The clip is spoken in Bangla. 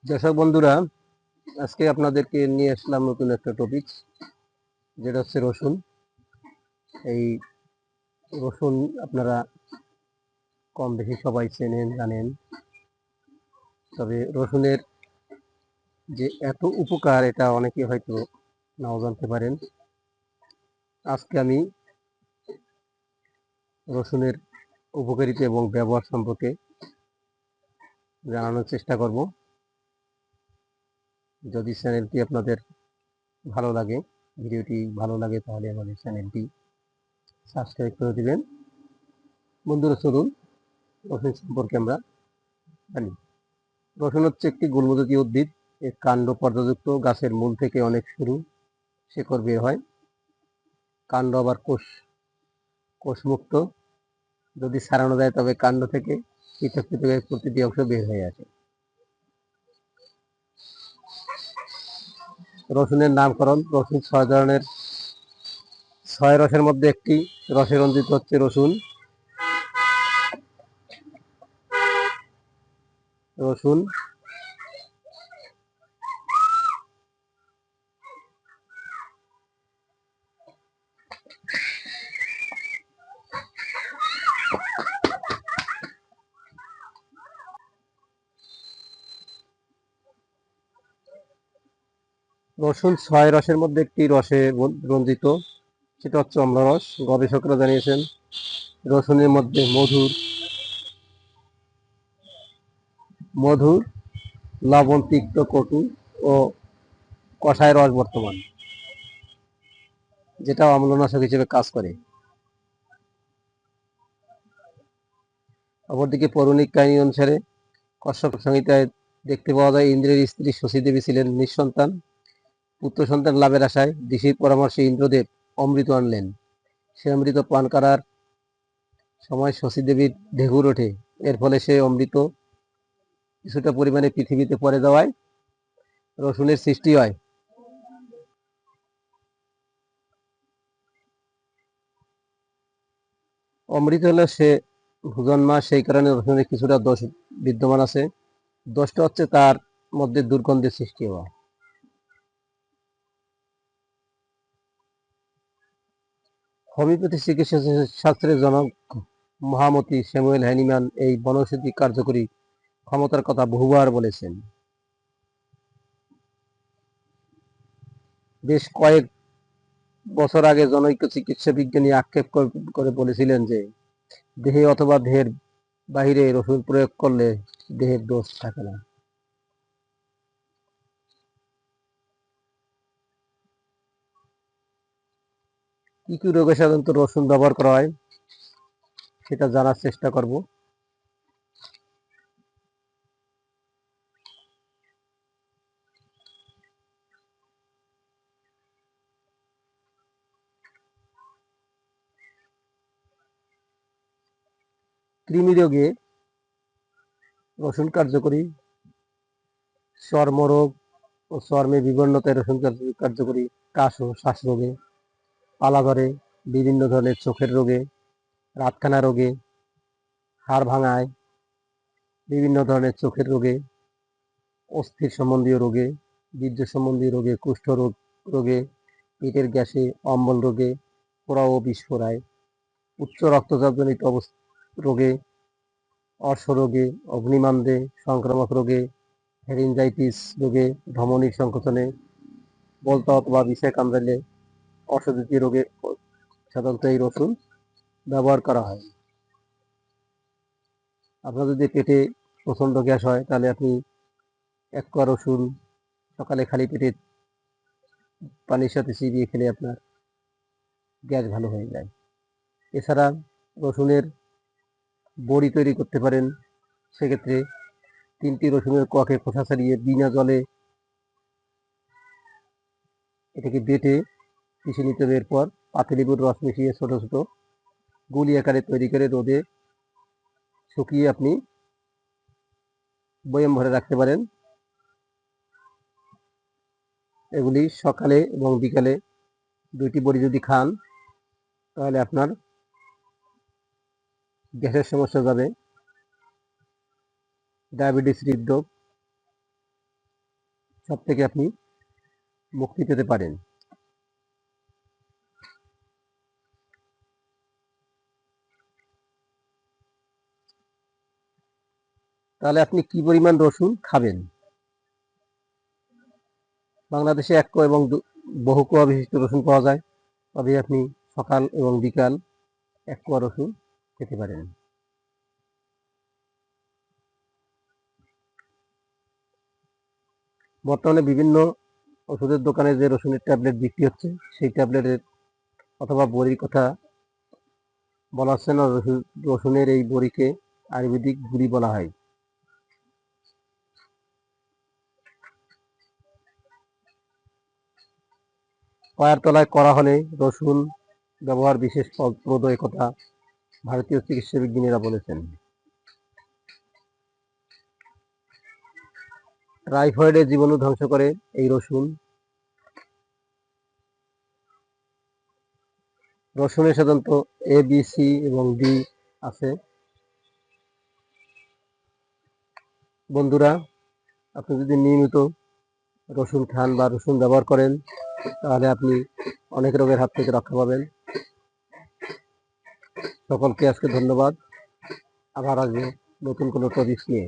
দর্শক বন্ধুরা, আজকে আপনাদেরকে নিয়ে আসলাম নতুন একটা টপিক, যেটা হচ্ছে রসুন। এই রসুন আপনারা কম বেশি সবাই চেনেন, জানেন। তবে রসুনের যে এত উপকার, এটা অনেকে হয়তো নাও জানতে পারেন। আজকে আমি রসুনের উপকারিতা এবং ব্যবহার সম্পর্কে জানানোর চেষ্টা করব। যদি চ্যানেলটি আপনাদের ভালো লাগে, ভিডিওটি ভালো লাগে, তাহলে আমাদের চ্যানেলটি সাবস্ক্রাইব করে দিবেন। বন্ধুরা, চলুন রসুন সম্পর্কে আমরা জানি। রসুন হচ্ছে একটি গুল্মজাতীয় উদ্ভিদ। এর কাণ্ড পর্দাযুক্ত, গাছের মূল থেকে অনেক সরু শেকড় বের হয়। কাণ্ড আবার কোষমুক্ত। যদি ছাড়ানো যায় তবে কাণ্ড থেকে পৃথক পৃথক প্রতিটি অংশ বের হয়ে আসে। রসুনের নামকরণ: রসুন 6 ধরনের, 6 রসের মধ্যে একটি রসে রঞ্জিত হচ্ছে রসুন। রসুন রসুন 6 রসের মধ্যে একটি রসে রঞ্জিত, সেটা হচ্ছে অম্লরস। গবেষকরা জানিয়েছেন রসুনের মধ্যে মধুর, লবণ, তিক্ত, কটু ও কষায় রস বর্তমান, যেটা অম্লনাশক হিসেবে কাজ করে। অপরদিকে পৌরাণিক কাহিনী অনুসারে কশ্যপ সংহিতায় দেখতে পাওয়া যায়, ইন্দ্রের স্ত্রী শচী দেবী ছিলেন নিঃসন্তান। পুত্র সন্তান লাভের আশায় ঋষির পরামর্শে ইন্দ্রদেব অমৃত আনলেন। সে অমৃত পান করার সময় শচী দেবীর ঢেকুর ওঠে। এর ফলে সে অমৃত কিছুটা পরিমাণে পৃথিবীতে পড়ে দেওয়ায় রসুনের সৃষ্টি হয়। অমৃত হলে সে জন্মা, সেই কারণে রসুনের কিছুটা দোষ বিদ্যমান আছে। দোষটা হচ্ছে তার মধ্যে দুর্গন্ধের সৃষ্টি হওয়া। হোমিওপ্যাথি চিকিৎসা শাস্ত্রের জনক মহামতি স্যামুয়েল হ্যানিম্যান এই বনৌষধি কার্যকরী ক্ষমতার কথা বহুবার বলেছেন। বেশ কয়েক বছর আগে জনৈক চিকিৎসা বিজ্ঞানী আক্ষেপ করে বলেছিলেন যে দেহে অথবা দেহের বাহিরে রসুন প্রয়োগ করলে দেহের দোষ থাকে না। কি কি রোগে সাধারণত রসুন ব্যবহার করা হয়, সেটা জানার চেষ্টা করব। কৃমি রোগে রসুন কার্যকরী। চর্মরোগ ও চর্মে বিবর্ণতায় রসুন কার্যকরী। কাশ ও শ্বাসরোগে, পালাঘরে, বিভিন্ন ধরনের চোখের রোগে, রাতকানা রোগে, হাড় ভাঙায়, বিভিন্ন ধরনের চোখের রোগে, অস্থির সম্বন্ধীয় রোগে, বীর্য সম্বন্ধীয় রোগে, কুষ্ঠ রোগে, পেটের গ্যাসে, অম্বল রোগে, ফোড়া ও বিস্ফোরায়, উচ্চ রক্তচাপজনিত রোগে, অর্শ রোগে, অগ্নিমান্দে, সংক্রামক রোগে, ফ্যারিনজাইটিস রোগে, ধমনীর সংকোচনে, বলতা অথবা বিষে কামড়ালে, অশ্বদ্যুতি রোগে সাধারণত এই রসুন ব্যবহার করা হয়। আপনার যদি পেটে প্রচণ্ড গ্যাস হয়, তাহলে আপনি এক কোয়া রসুন সকালে খালি পেটে পানির সাথে চিবিয়ে খেলে আপনার গ্যাস ভালো হয়ে যায়। এছাড়া রসুনের বড়ি তৈরি করতে পারেন। সেক্ষেত্রে 3টি রসুনের কোয়াকে খোসা ছাড়িয়ে বিনা জলে এটাকে বেটে পিষে নিতে হবে। এরপর পাতিলেবুর রস মিশিয়ে ছোট ছোট গুলি আকারে তৈরি করে রোদে শুকিয়ে আপনি বয়ম ভরে রাখতে পারেন। এগুলি সকালে এবং বিকালে 2টি বড়ি যদি খান, তাহলে আপনার গ্যাসের সমস্যা যাবে। ডায়াবেটিস, হৃদরোগ সব থেকে আপনি মুক্তি পেতে পারেন। তাহলে আপনি কি পরিমাণ রসুন খাবেন? বাংলাদেশে এক কোয়া এবং বহু কোয়া বিশিষ্ট রসুন পাওয়া যায়, তবে আপনি সকাল এবং বিকাল এক কোয়া রসুন খেতে পারেন। বর্তমানে বিভিন্ন ওষুধের দোকানে যে রসুনের ট্যাবলেট বিক্রি হচ্ছে, সেই ট্যাবলেটের অথবা বড়ির কথা বলা হচ্ছে না। রসুনের এই বড়িকে আয়ুর্বেদিক গুড়ি বলা হয়। পায়ের তলায় করা হলে রসুন ব্যবহার বিশেষ ফলপ্রদ, একথা ভারতীয় চিকিৎসা বিজ্ঞানীরা বলেছেন। টাইফয়েডের জীবাণু ধ্বংস করে এই রসুন। রসুনে সাধারণত এ, বি, সি এবং ডি আছে। বন্ধুরা, আপনি যদি নিয়মিত রসুন খান বা রসুন ব্যবহার করেন, তাহলে আপনি অনেক রোগের হাত থেকে রক্ষা পাবেন। সকলকে আজকে ধন্যবাদ। আবার আসবো নতুন কোনো টপিক নিয়ে।